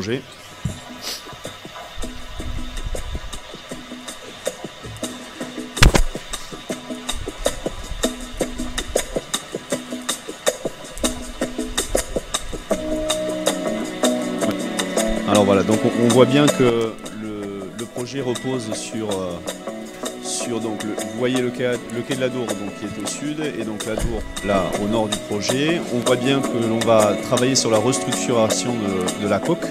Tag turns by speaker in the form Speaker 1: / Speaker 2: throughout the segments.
Speaker 1: projet. Alors voilà, donc on voit bien que le projet repose sur donc vous voyez le quai de la Dour donc, qui est au sud et donc la Dour là au nord du projet. On voit bien que l'on va travailler sur la restructuration de la coque,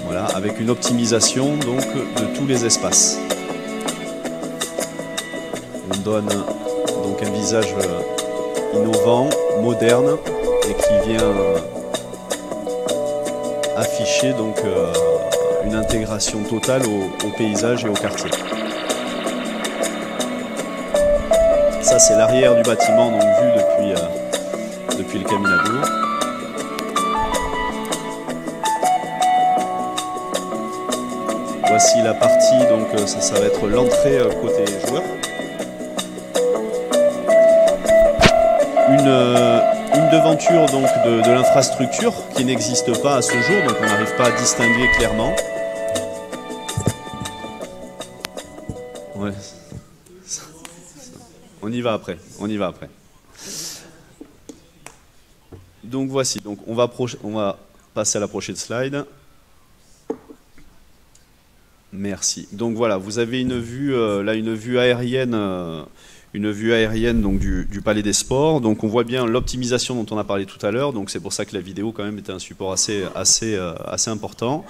Speaker 1: voilà, avec une optimisation donc de tous les espaces. On donne donc un visage innovant, moderne et qui vient afficher donc une intégration totale au paysage et au quartier. Ça c'est l'arrière du bâtiment donc vu depuis le Caminadour. Voici la partie donc ça va être l'entrée côté joueur. Une devanture donc de l'infrastructure qui n'existe pas à ce jour, donc on n'arrive pas à distinguer clairement. Ouais. On y va après. Donc voici, donc on va passer à la prochaine slide. Merci. Donc voilà, vous avez une vue là, une vue aérienne donc du Palais des Sports. Donc on voit bien l'optimisation dont on a parlé tout à l'heure. Donc c'est pour ça que la vidéo quand même était un support assez important.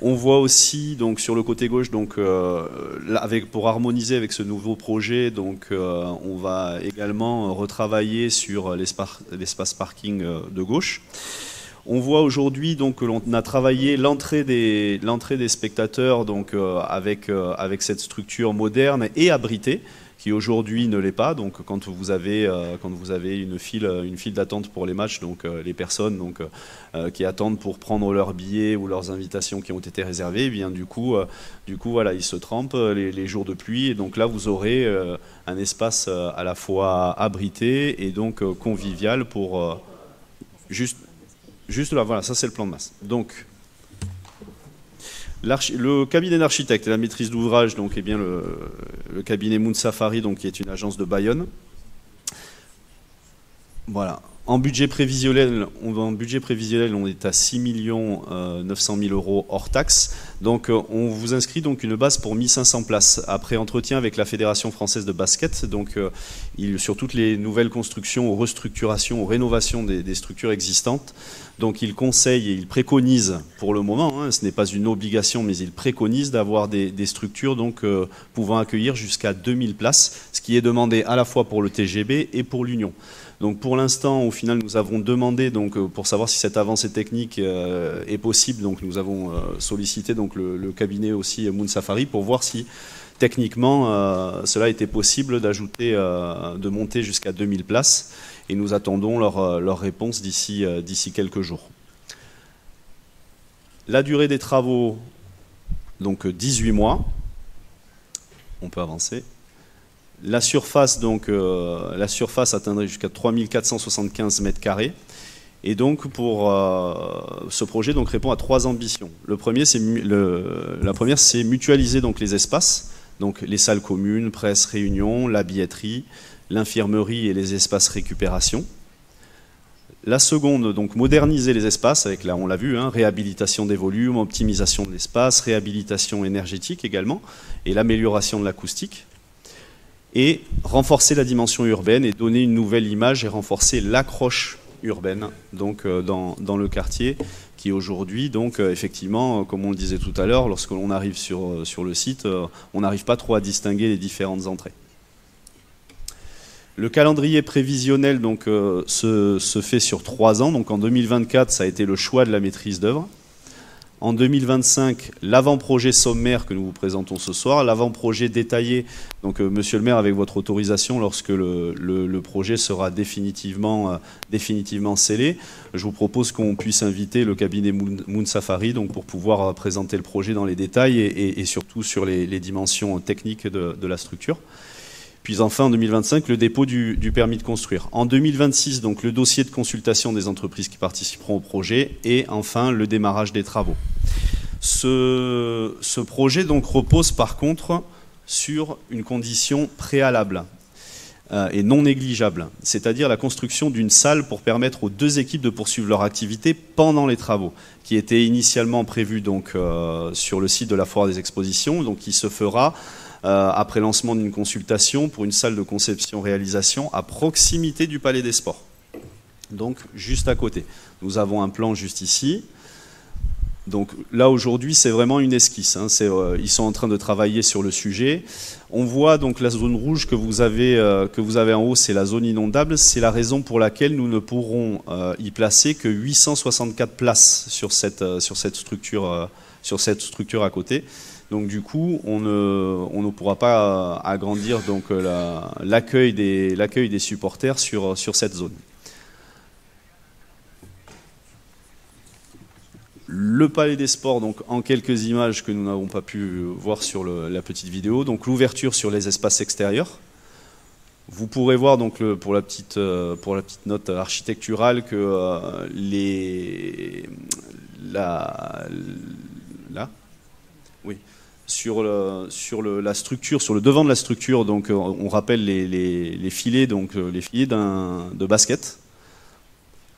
Speaker 1: On voit aussi donc sur le côté gauche donc pour harmoniser avec ce nouveau projet donc on va également retravailler sur l'espace parking de gauche. On voit aujourd'hui donc que l'on a travaillé l'entrée des spectateurs donc avec cette structure moderne et abritée qui aujourd'hui ne l'est pas. Donc quand vous avez une file d'attente pour les matchs, donc les personnes donc qui attendent pour prendre leurs billets ou leurs invitations qui ont été réservées, eh bien du coup voilà, ils se trempent les jours de pluie et donc là vous aurez un espace à la fois abrité et donc convivial pour juste là, voilà, ça c'est le plan de masse. Donc le cabinet d'architecte et la maîtrise d'ouvrage, donc est bien le cabinet Moon Safari, donc qui est une agence de Bayonne. Voilà. En budget prévisionnel, on est à 6 900 000 € hors taxe. Donc on vous inscrit donc une base pour 1500 places. Après entretien avec la Fédération française de basket, donc sur toutes les nouvelles constructions, aux restructurations, aux rénovations des structures existantes. Donc il conseille et il préconise pour le moment, ce n'est pas une obligation, mais il préconise d'avoir des structures donc, pouvant accueillir jusqu'à 2000 places, ce qui est demandé à la fois pour le TGB et pour l'Union. Donc pour l'instant, au final, nous avons demandé, donc, pour savoir si cette avancée technique est possible, donc nous avons sollicité donc, le cabinet aussi Moon Safari pour voir si techniquement cela était possible de monter jusqu'à 2000 places. Et nous attendons leur réponse d'ici quelques jours. La durée des travaux, donc 18 mois. On peut avancer. La surface atteindrait jusqu'à 3475 mètres carrés. Et donc, pour ce projet donc, répond à 3 ambitions. La première, c'est mutualiser donc, les espaces, donc les salles communes, presse, réunion, la billetterie, l'infirmerie et les espaces récupération. La seconde, donc moderniser les espaces, avec là on l'a vu, réhabilitation des volumes, optimisation de l'espace, réhabilitation énergétique également, et l'amélioration de l'acoustique. Et renforcer la dimension urbaine et donner une nouvelle image et renforcer l'accroche urbaine donc, dans le quartier qui aujourd'hui, donc effectivement, comme on le disait tout à l'heure, lorsque l'on arrive sur le site, on n'arrive pas trop à distinguer les différentes entrées. Le calendrier prévisionnel donc, se fait sur 3 ans. Donc en 2024, ça a été le choix de la maîtrise d'œuvre. En 2025, l'avant-projet sommaire que nous vous présentons ce soir, l'avant-projet détaillé, donc Monsieur le maire, avec votre autorisation, lorsque le projet sera définitivement scellé, je vous propose qu'on puisse inviter le cabinet Moon Safari donc, pour pouvoir présenter le projet dans les détails et surtout sur les dimensions techniques de la structure. Puis enfin, en 2025, le dépôt du permis de construire. En 2026, donc, le dossier de consultation des entreprises qui participeront au projet. Et enfin, le démarrage des travaux. Ce projet donc, repose par contre sur une condition préalable et non négligeable, c'est-à-dire la construction d'une salle pour permettre aux deux équipes de poursuivre leur activité pendant les travaux, qui étaient initialement prévus donc, sur le site de la Foire des Expositions, donc qui se fera après lancement d'une consultation pour une salle de conception-réalisation à proximité du Palais des Sports, donc juste à côté. Nous avons un plan juste ici. Donc là aujourd'hui c'est vraiment une esquisse, hein. Ils sont en train de travailler sur le sujet. On voit donc la zone rouge que vous avez en haut, c'est la zone inondable. C'est la raison pour laquelle nous ne pourrons y placer que 864 places sur cette structure à côté. Donc du coup on ne pourra pas agrandir donc l'accueil des supporters sur cette zone. Le Palais des Sports, donc en quelques images que nous n'avons pas pu voir sur la petite vidéo. Donc l'ouverture sur les espaces extérieurs. Vous pourrez voir donc pour la petite note architecturale que sur la structure, sur le devant de la structure, donc on rappelle les filets, donc les filets de basket.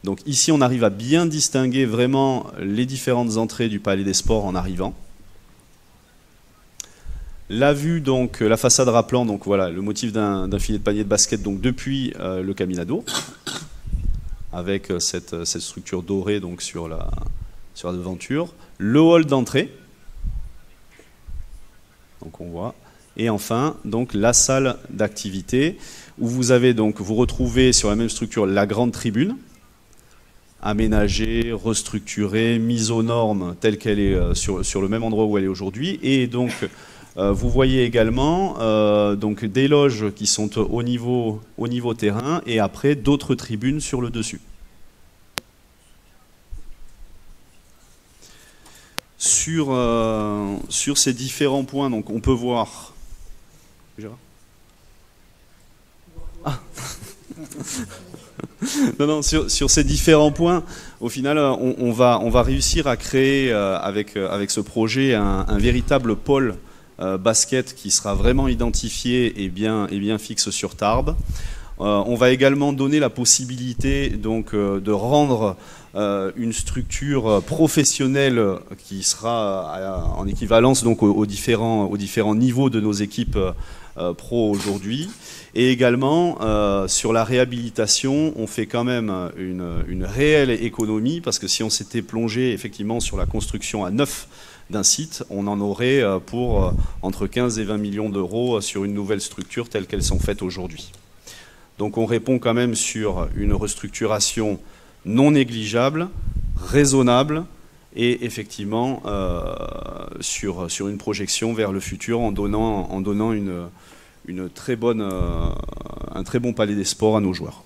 Speaker 1: Donc ici, on arrive à bien distinguer vraiment les différentes entrées du Palais des Sports en arrivant. La vue, donc la façade rappelant, donc voilà, le motif d'un filet de panier de basket, donc depuis le Caminado, avec cette structure dorée donc sur la devanture. Le hall d'entrée, donc on voit. Et enfin, donc la salle d'activité où vous retrouvez sur la même structure la grande tribune, aménagée, restructurée, mise aux normes telle qu'elle est sur le même endroit où elle est aujourd'hui. Et donc, vous voyez également donc des loges qui sont au niveau terrain et après d'autres tribunes sur le dessus. Sur ces différents points, donc on peut voir... Ah. Non, sur ces différents points, au final, on va réussir à créer avec ce projet un véritable pôle basket qui sera vraiment identifié et bien fixe sur Tarbes. On va également donner la possibilité donc, de rendre une structure professionnelle qui sera en équivalence donc, aux différents niveaux de nos équipes pro aujourd'hui. Et également, sur la réhabilitation, on fait quand même une réelle économie, parce que si on s'était plongé effectivement sur la construction à neuf d'un site, on en aurait pour entre 15 et 20 millions d'euros sur une nouvelle structure telle qu'elles sont faites aujourd'hui. Donc on répond quand même sur une restructuration non négligeable, raisonnable, et effectivement sur une projection vers le futur en donnant un très bon palais des sports à nos joueurs.